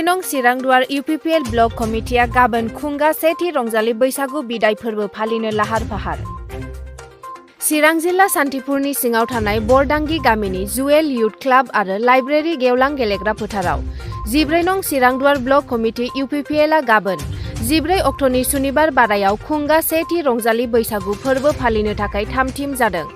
नं चिरांदुवार UPPL block कमिटिया गाबोन खुंगा सेथि रंजालि बैसागु बिदाय फोरबो फालिनो लाहार फाहार। चिरां जिल्ला सान्थिपुरनि सिङाव थानाय बरदांगि गामिनि जुवेल युथ क्लाब आरो लाइब्रेरि गेवलां गेलेग्रा फोथाराव 14 नं चिरांदुवार ब्लक कमिटि इउपिपिएलआ गाबोन 14 अक्ट'नि सुनिबार बारायाव खुंगा सेथि रंजालि बैसागु फोरबो फालिनो थाखाय थाम-थिम जादों।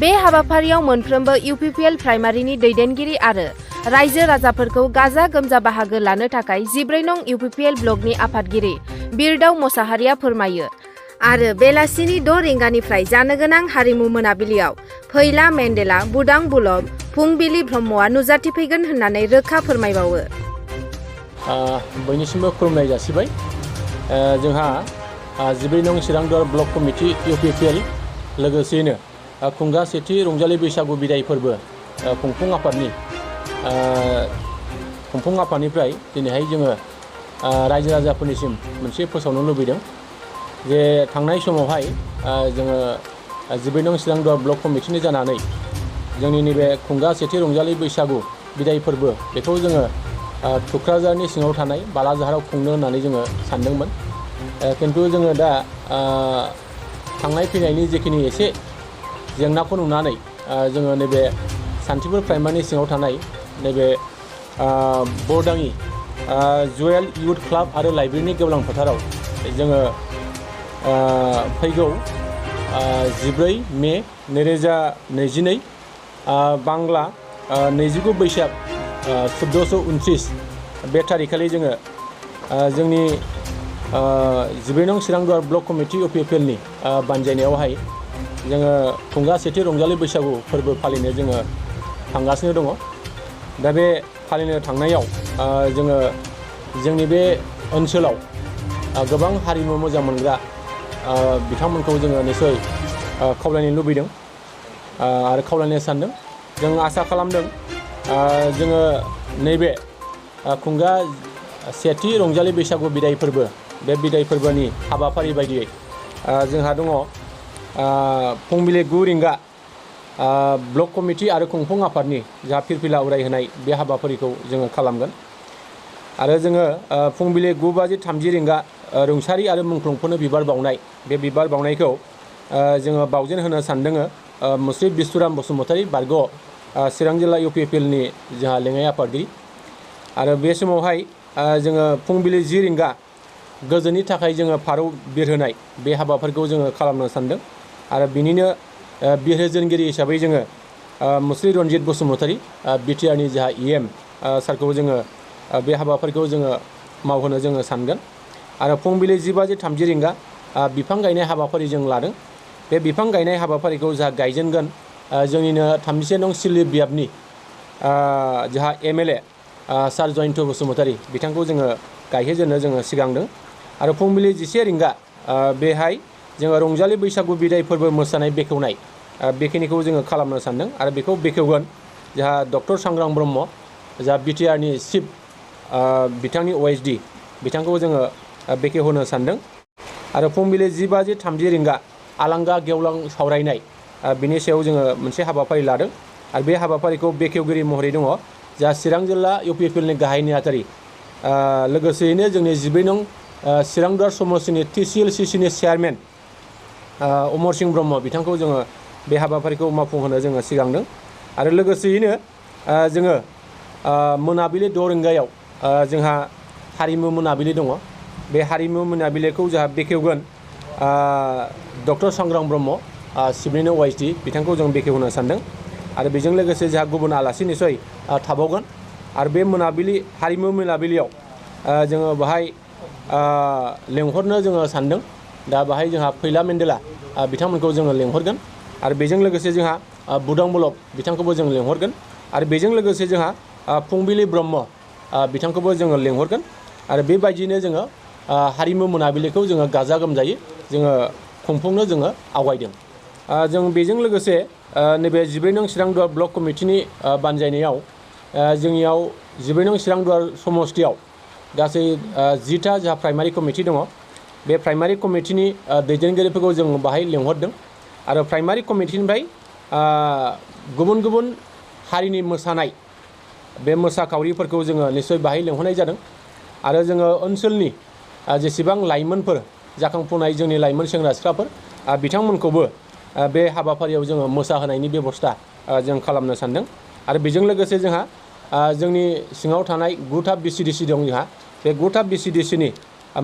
बे हाबाफारियाव मोनफ्रोमबो इउपिपिएल प्राइमारिनि दैदेनगिरि आरो रायजो राजाफोरखौ गाजा गोमजा बाहागो लानो थाखाय 14 नं इउपिपिएल ब्लकनि आफादगिरि बिरदाव मोसाहारिया फोरमायो आरो बेलासिनि 6 रिंगानिफ्राय जानो गोनां हारिमु मोनाबिलियाव फैला मेन्डेला बुदां बुलब फुंबिलि ब्रह्मआ नुजाथिफैगोन होननानै रोखा फोरमायबावो। बयनिसिमबो खुलुमनाय जासिबाय। जोंहा 14 नं चिरांदुवार ब्लक कमिटि इउपिपिएल लोगोसेयैनो खुंगा सेथि रंजालि बैसागु बिदाय फोरबो खुंफुं आफादनिफ्राय दिनैहाय जोङो रायजो राजाफोरनिसिम मोनसे फोसावनो लुबैदों जे थांनाय समावहाय जोङो 14 नं चिरांदुवार ब्लक कमिटिनि जानानै जोंनि नैबे खुंगा सेथि रंजालि बैसागु बिदाय फोरबो बेखौ जोङो थुक्राझारनि सिङाव थानाय बालाजाहाराव खुंनो होननानै जोङो सानदोंमोन। खिन्थु जोङो दा थांनाय फैनायनि जेखिनि एसे जेंनाखौ नुनानै जोङो नैबे सान्थिपुर प्राइमारिनि सिङाव थानाय नैबे बरदांगि जुवेल युथ क्लाब आरो लाइब्रेरिनि गेवलां फोथाराव जोङो फैगौ 14 मे 2022 बांला 29 बैसाग 1429 बे थारिखखालि जोङो जोंनि 14 नं चिरांदुवार ब्लक कमिटि इउपिपिएलनि बानजायनायावहाय जोङो खुंगा सेथि रंजालि बैसागु फोरबो फालिनो जोङो थांगासिनो दङ। दा बे फालिनो थांनायाव जोङो जोंनि बे ओनसोलाव गोबां हारिमु मोजां मोनग्रा बिथांमोनखौ जोङो निसय खावलायनो लुबैदों आरो खावलायनो सानदों। जों आसा खालामदों जोङो नैबे खुंगा सेथि रंजालि बैसागु बिदाय फोरबो बे बिदाय फोरबोनि हाबाफारि बायदियै जोंहा दङ फुंबिलि 9 रिंगा ब्लक कमिटि आरो खुंफुं आफादनि जा फिरफिला उरायहोनाय बे हाबाफारिखौ जोङो खालामगोन आरो जोङो फुंबिलि 9:30 रिंगा रुंसारि आरो मुंख्लंफोरनो बिबार बावनाय बे बिबार बावनायखौ जोङो बावजेन होनो सानदों मुस्रि बिस्वराम बसुमतारी बारग' चिरां जिल्ला इउपिपिएलनि जोंहा लेङाइ आफादगिरि आरो बे समावहाय जोङो फुंबिलि 10 रिंगा गोजोननि थाखाय जोङो फारौ बिरहोनाय बे हाबाफारिखौ जोङो खालामनो सानदों आरो बिनिनो बिरहोजेनगिरि हिसाबै जोङो मुस्रि रन्जित बसुमतारी बिटिआरनि जोंहा EM सारखौ जोङो बे हाबाफारिखौ जोङो मावहोनो जोङो सानगोन आरो फुंबिलि 10:30 रिंगा बिफां गायनाय हाबाफारि जों लादों। बे बिफां गायनाय हाबाफारिखौ जोंहा गायजेनगोन जोंनिनो 31 नं सिलि बियाबनि जोंहा MLA सार जयन्त बसुमतारी बिथांखौ जोङो गायहोजेननो जोङो सिगांदों आरो फुंबिलि 11 रिंगा बेहाय जोङो रंजालि बैसागु बिदाय फोरबो मोसानाय बेखेवनाय बेखिनिखौ जोङो खालामनो सानदों आरो बेखौ बेखेवगोन जोंहा डक्टर सांग्रां ब्रह्म जा बिटिआरनि चिफ बिथांनि OSD बिथांखौ जोङो बेखेवहोनो सानदों आरो फुंबिलि 10:30 रिंगा आलांगा गेवलां सावरायनाय बिनि सायाव जोङो मोनसे हाबाफारि लादों आरो बे हाबाफारिखौ बेखेवगिरि महरै दङ जा चिरां जिल्ला इउपिपिएलनि गाहाय नेहाथारि लोगोसेयैनो जोंनि 14 नं चिरांदुवार समस्तिनि TCLCCनि चेयारमेन अमर सिंह ब्रह्म बिथांखौ जोङो बे हाबाफारिखौ मावफुंहोनो जोङो सिगांदों आरो लोगोसेयैनो जोङो मोनाबिलि 6 रिंगायाव जोंहा हारिमु मोनाबिलि दङ। बे हारिमु मोनाबिलिखौ जोंहा बेखेवगोन डक्टर सांग्रां ब्रह्म सिबनिनो OSD बिथांखौ जों बेखेवहोनो सानदों आरो बेजों लोगोसे जोंहा गुबुन आलासि निसय थाबावगोन आरो बे मोनाबिलि हारिमु मोनाबिलियाव जोङो बाहाय लेंहरनो जोङो सानदों। दा बाहाय जोंहा फैला मेन्डेला बिथांमोनखौ जोङो लेंहरगोन आरो बेजों लोगोसे जोंहा बुदां बुलब बिथांखौबो जों लेंहरगोन आरो बेजों लोगोसे जोंहा फुंबिलि ब्रह्म बिथांखौबो जोङो लेंहरगोन आरो बेबायदिनो जोङो हारिमु मोनाबिलिखौ जोङो गाजा गोमजायै जोङो खुंफुंनो जोङो आवगायदों। जों बेजों लोगोसे नैबे 14 नं चिरांदुवार ब्लक कमिटिनि बानजायनायाव जोंनियाव 14 नं चिरांदुवार समस्तियाव गासै 10टा जोंहा प्राइमारि कमिटि दङ। बे प्राइमारि कमिटिनि दैदेनगिरिफोरखौ जों बाहाय लेंहरदों आरो प्राइमारि कमिटिनिफ्राय गुबुन गुबुन हारिनि मोसानाय बे मोसाखावरिफोरखौ जोङो निस्सय बाहाय लेंहरनाय जादों आरो जोङो ओनसोलनि जेसेबां लाइमोनफोर जाखांफुनाय जोंनि लाइमोन सेंग्रा सिख्लाफोर बिथांमोनखौबो बे हाबाफारियाव जोङो मोसाहोनायनि बेबस्था जों खालामनो सानदों आरो बेजों लोगोसे जोंहा जोंनि सिङाव थानाय 9था BCDC दं जोंहा बे 9था BCDCनि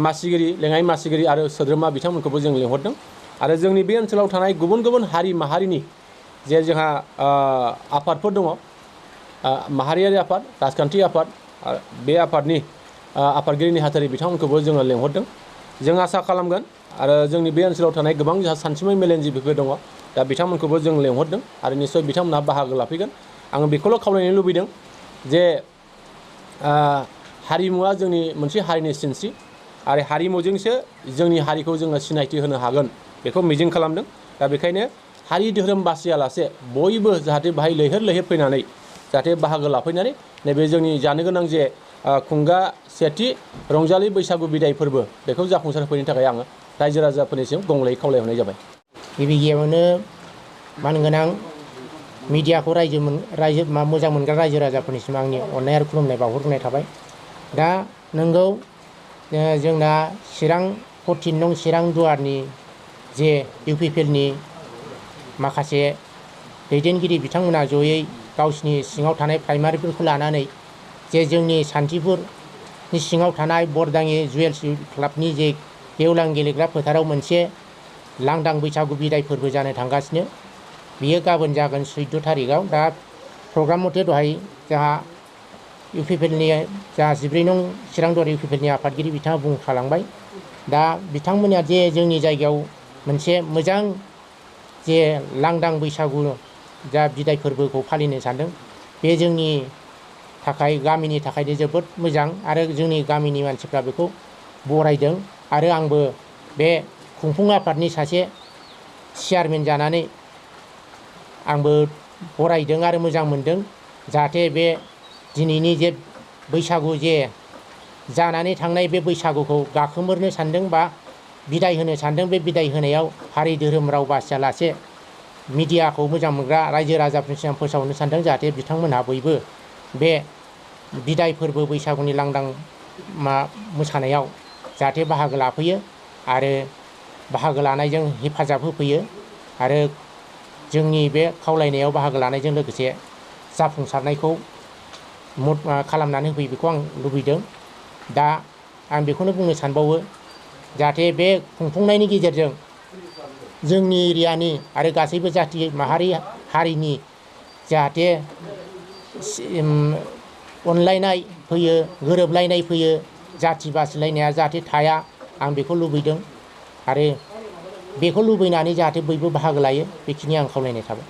मासिगिरि लेङाइ मासिगिरि आरो सोद्रोमा बिथांमोनखौबो जों लिंहरदों आरो जोंनि बे ओनसोलाव थानाय गुबुन गुबुन हारि माहारिनि जे जोंहा आफादफोर दङ माहारियारि आफाद राजखान्थि आफाद बे आफादनि आफादगिरि नेहाथारि बिथांमोनखौबो जोङो लेंहरदों जों आसा खालामगोन आरो जोंनि बे ओनसोलाव थानाय गोबां जोंहा सानसुमै मेलेमजिबिफोर दङ दा बिथांमोनखौबो जों लेंहरदों आरो निस्सय बिथांमोनहा बाहागो लाफैगोन आङो बेखौल' खावलायनो लुबैदों जे हारिमुवा जोंनि मोनसे हारिनि सिनस्रि आरो हारिमुजोंसो जोंनि हारिखौ जोङो सिनायथि होनो हागोन बेखौ मिजिं खालामदों दा बेखायनो हारि धोरोम बासियालासे बयबो जाहाथे बाहाय लैहोर लैहोर फैनानै जाहाथे बाहागो लाफैनानै नैबे जोंनि जानो गोनां जे खुंगा सेथि रंजालि बैसागु बिदाय फोरबो बेखौ जाफुंसार होफैनो थाखाय आङो रायजो राजाफोरनिसिम गंलैयै खावलायहरनाय जाबाय। गिबि गिबियावनो मानगोनां मिडियाखौ मोजां मोनग्रा रायजो राजाफोरनिसिम आंनि अननाय आरो खुलुमनाय बावहरग्रोनाय थाबाय। दा नोंगौ जोंना चिरां 14 नं चिरां दुवारनि जे UPPLनि माखासे दैदेनगिरि बिथांमोना जयै गावसिनि सिङाव थानाय प्राइमारिफोरखौ लानानै जे जोंनि सान्थिफुरनि सिङाव थानाय बरदाङि जुवेल्स क्लाबनि जे गेवलां गेलेग्रा फोथाराव मोनसे लांदां बैसागु बिदाय फोरबो जानो थांगासिनो बियो गाबोन जागोन 14 थारिखआव। दा प्रग्राम मथे दहाय जोंहा UPPLनि जा 14 नं चिरां दुवार UPPLनि आफादगिरि बिथाङा बुंखालांबाय। दा बिथांमोना जे जोंनि जायगायाव मोनसे मोजां जे लांदां बैसागु जा बिदाय फोरबोखौ फालिनो सानदों बे जोंनि थाखाय गामिनि थाखायनो जोबोद मोजां आरो जोंनि गामिनि मानसिफ्रा बेखौ बरायदों आरो आंबो बे खुंफुं आफादनि सासे चेयारमेन जानानै आंबो बरायदों आरो मोजां मोनदों जाहाथे बे दिनैनि जे बैसागु जे जानानै थांनाय बे बैसागुखौ गाखोमोरनो सानदों बा बिदाय होनो सानदों। बे बिदाय होनायाव हारि धोरोम राव बासियालासे मिडियाखौ मोजां मोनग्रा रायजो राजाफोरनि सिगां फोसावनो सानदों जाहाथे बिथांमोनहा बयबो बे बिदाय फोरबो बैसागुनि लांदां मोसानायाव जाहाथे बाहागो लाफैयो आरो बाहागो लानायजों हेफाजाब होफैयो आरो जोंनि बे खावलायनायाव बाहागो लानायजों लोगोसे जाफुंसारनायखौ खालामनानै होफैयो बेखौ आं लुबैदों। दा आं बेखौनो बुंनो सानबावो जाहाथे बे खुंफुंनायनि गेजेरजों जोंनि एरियानि आरो गासैबो जाथि माहारि हारिनि जाहाथे अनलायनाय फैयो गोरोबलायनाय फैयो जाथि बासिलायनाया जाहाथे थाया आं बेखौ लुबैदों आरो बेखौ लुबैनानै जाहाथे बयबो बाहागो लायो बेखिनि आं खावलायनाय थाबाय।